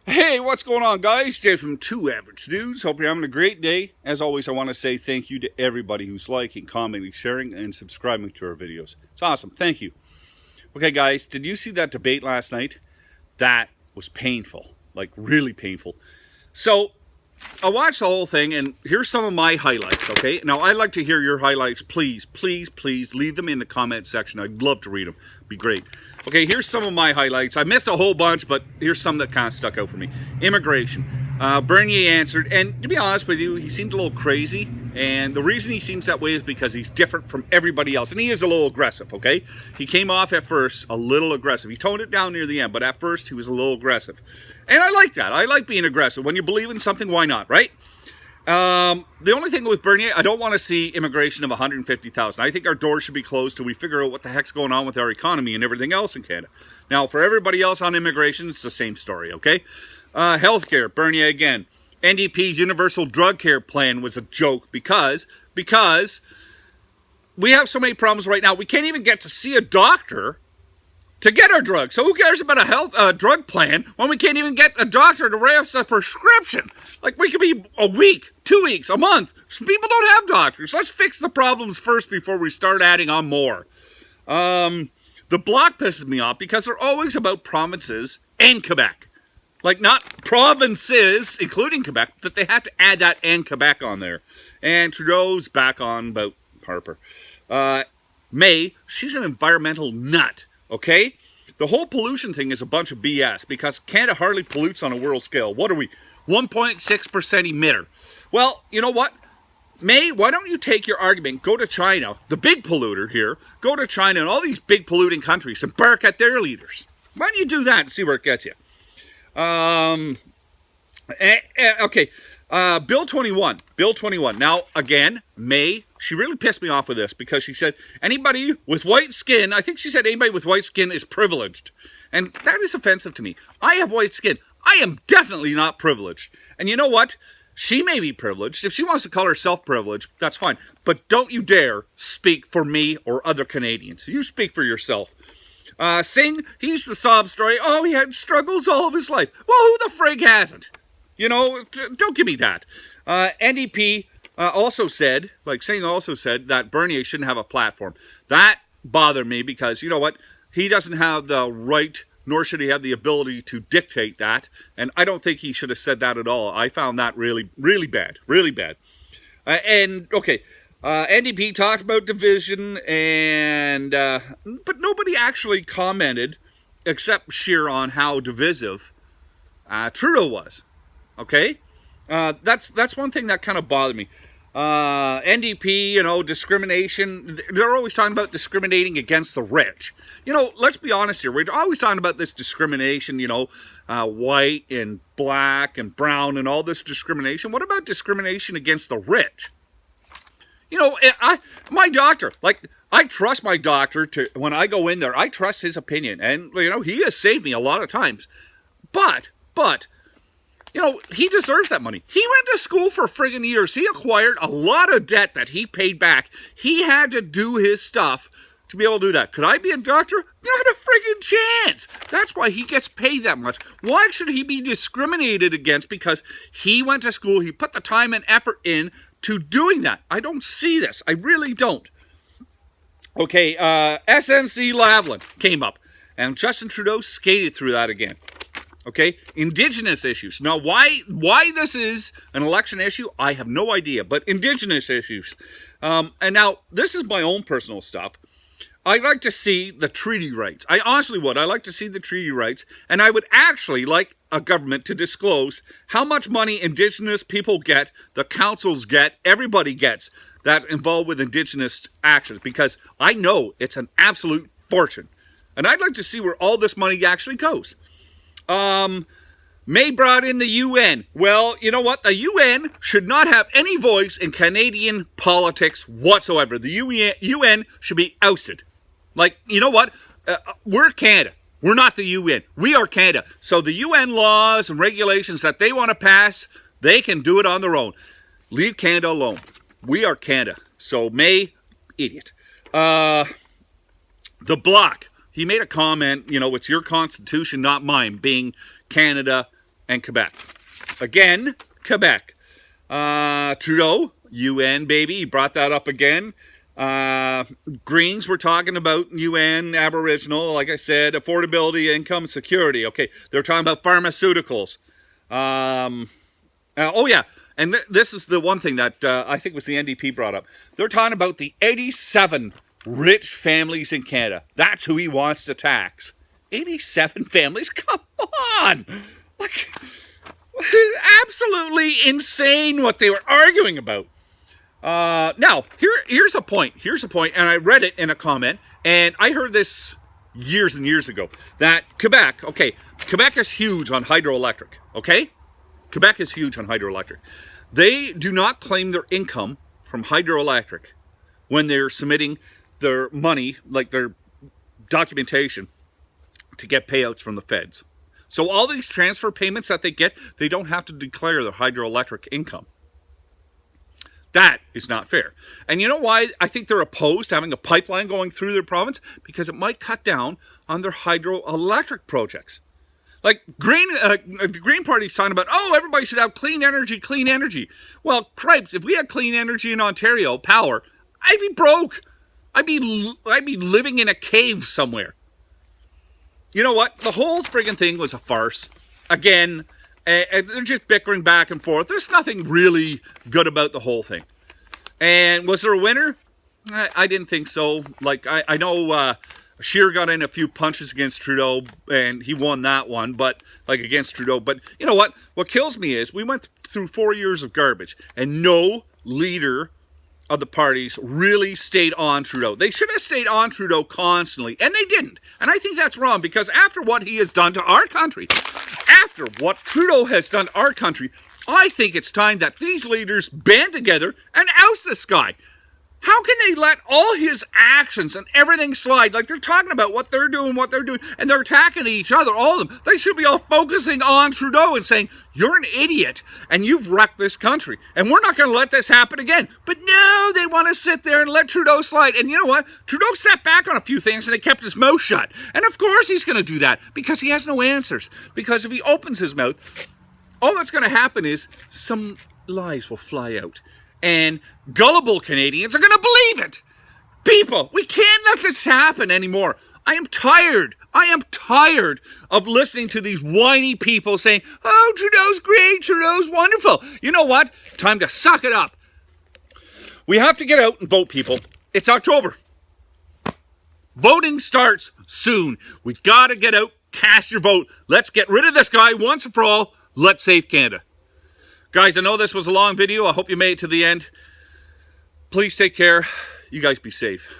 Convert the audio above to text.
Hey, what's going on, guys? Dave from Two Average Dudes. Hope you're having a great day. As always, I want to say thank you to everybody who's liking, commenting, sharing, and subscribing to our videos. It's awesome. Thank you. Okay, guys, did you see that debate last night? That was painful. Like, really painful. So, I watched the whole thing, and here's some of my highlights, okay? Now, I'd like to hear your highlights. Please, please, please, leave them in the comment section. I'd love to read them. Be great. Okay, here's some of my highlights. I missed a whole bunch, but here's some that kind of stuck out for me. Immigration. Bernier answered, and to be honest with you, he seemed a little crazy, and the reason he seems that way is because he's different from everybody else, and he is a little aggressive, okay? He came off at first a little aggressive. He toned it down near the end, but at first he was a little aggressive. And I like that. I like being aggressive. When you believe in something, why not, right? The only thing with Bernier, I don't want to see immigration of 150,000. I think our doors should be closed till we figure out what the heck's going on with our economy and everything else in Canada. Now, for everybody else on immigration, it's the same story, okay? Healthcare, Bernier again. NDP's universal drug care plan was a joke because we have so many problems right now. We can't even get to see a doctor to get our drugs. So who cares about a drug plan when we can't even get a doctor to write us a prescription? Like, we could be a week, 2 weeks, a month. People don't have doctors. Let's fix the problems first before we start adding on more. The Bloc pisses me off because they're always about provinces and Quebec. Like, not provinces, including Quebec, that they have to add that and Quebec on there. And Trudeau's back on about Harper. May, she's an environmental nut. Okay? The whole pollution thing is a bunch of BS because Canada hardly pollutes on a world scale. What are we? 1.6% emitter. Well, you know what? May, why don't you take your argument, go to China, the big polluter here, go to China and all these big polluting countries and bark at their leaders. Why don't you do that and see where it gets you? Okay. Bill 21. Bill 21. Now, again, May, she really pissed me off with this because she said, anybody with white skin, I think she said anybody with white skin is privileged. And that is offensive to me. I have white skin. I am definitely not privileged. And you know what? She may be privileged. If she wants to call herself privileged, that's fine. But don't you dare speak for me or other Canadians. You speak for yourself. Singh, he's the sob story. Oh, he had struggles all of his life. Well, who the frig hasn't? You know, don't give me that. NDP also said, like Singh also said, that Bernier shouldn't have a platform. That bothered me because, you know what, he doesn't have the right, nor should he have the ability to dictate that. And I don't think he should have said that at all. I found that really, really bad. Really bad. NDP talked about division, and but nobody actually commented, except Scheer, on how divisive Trudeau was. Okay? That's one thing that kind of bothered me. NDP, you know, discrimination. They're always talking about discriminating against the rich. You know, let's be honest here. We're always talking about this discrimination, you know, white and black and brown and all this discrimination. What about discrimination against the rich? You know, my doctor, like, I trust my doctor to, when I go in there, I trust his opinion. And, you know, he has saved me a lot of times. But, you know, he deserves that money. He went to school for friggin' years. He acquired a lot of debt that he paid back. He had to do his stuff to be able to do that. Could I be a doctor? Not a friggin' chance. That's why he gets paid that much. Why should he be discriminated against? Because he went to school, he put the time and effort in to doing that. I don't see this. I really don't. Okay, SNC Lavalin came up, and Justin Trudeau skated through that again. Okay, Indigenous issues. Now, why this is an election issue, I have no idea, but Indigenous issues. And now, this is my own personal stuff. I'd like to see the treaty rights. I honestly would. I'd like to see the treaty rights, and I would actually like a government to disclose how much money Indigenous people get, the councils get, everybody gets that's involved with Indigenous actions, because I know it's an absolute fortune. And I'd like to see where all this money actually goes. May brought in the UN. Well, you know what? The UN should not have any voice in Canadian politics whatsoever. The UN should be ousted. Like, you know what? We're Canada. We're not the UN. We are Canada. So the UN laws and regulations that they want to pass, they can do it on their own. Leave Canada alone. We are Canada. So May, idiot. The Bloc. He made a comment, you know, it's your constitution, not mine, being Canada and Quebec. Again, Quebec. Trudeau, UN, baby, he brought that up again. Greens were talking about UN, Aboriginal, like I said, affordability, income, security. Okay, they're talking about pharmaceuticals. Oh yeah, and this is the one thing that I think was the NDP brought up. They're talking about the 87 rich families in Canada. That's who he wants to tax. 87 families? Come on! Like, absolutely insane what they were arguing about. Now, here's a point. Here's a point, and I read it in a comment, and I heard this years and years ago, that Quebec, okay, Quebec is huge on hydroelectric, okay? Quebec is huge on hydroelectric. They do not claim their income from hydroelectric when they're submitting their money, like their documentation, to get payouts from the feds. So all these transfer payments that they get, they don't have to declare their hydroelectric income. That is not fair. And you know why I think they're opposed to having a pipeline going through their province? Because it might cut down on their hydroelectric projects. Like the Green Party's talking about, oh, everybody should have clean energy, clean energy. Well, cripes, if we had clean energy in Ontario, power, I'd be broke. I'd be living in a cave somewhere. You know what? The whole friggin' thing was a farce. Again, they're just bickering back and forth. There's nothing really good about the whole thing. And was there a winner? I didn't think so. Like, I know Scheer got in a few punches against Trudeau, and he won that one, but like against Trudeau. But you know what? What kills me is we went through 4 years of garbage, and no leader of the parties really stayed on Trudeau. They should have stayed on Trudeau constantly, and they didn't. And I think that's wrong, because after what he has done to our country, after what Trudeau has done to our country, I think it's time that these leaders band together and oust this guy. How can they let all his actions and everything slide? Like, they're talking about what they're doing, and they're attacking each other, all of them. They should be all focusing on Trudeau and saying, you're an idiot, and you've wrecked this country, and we're not going to let this happen again. But no, they want to sit there and let Trudeau slide. And you know what? Trudeau sat back on a few things, and he kept his mouth shut. And of course he's going to do that, because he has no answers. Because if he opens his mouth, all that's going to happen is some lies will fly out. And gullible Canadians are going to believe it. People, we can't let this happen anymore. I am tired. I am tired of listening to these whiny people saying, oh, Trudeau's great, Trudeau's wonderful. You know what? Time to suck it up. We have to get out and vote, people. It's October. Voting starts soon. We got to get out, cast your vote. Let's get rid of this guy once and for all. Let's save Canada. Guys, I know this was a long video. I hope you made it to the end. Please take care. You guys be safe.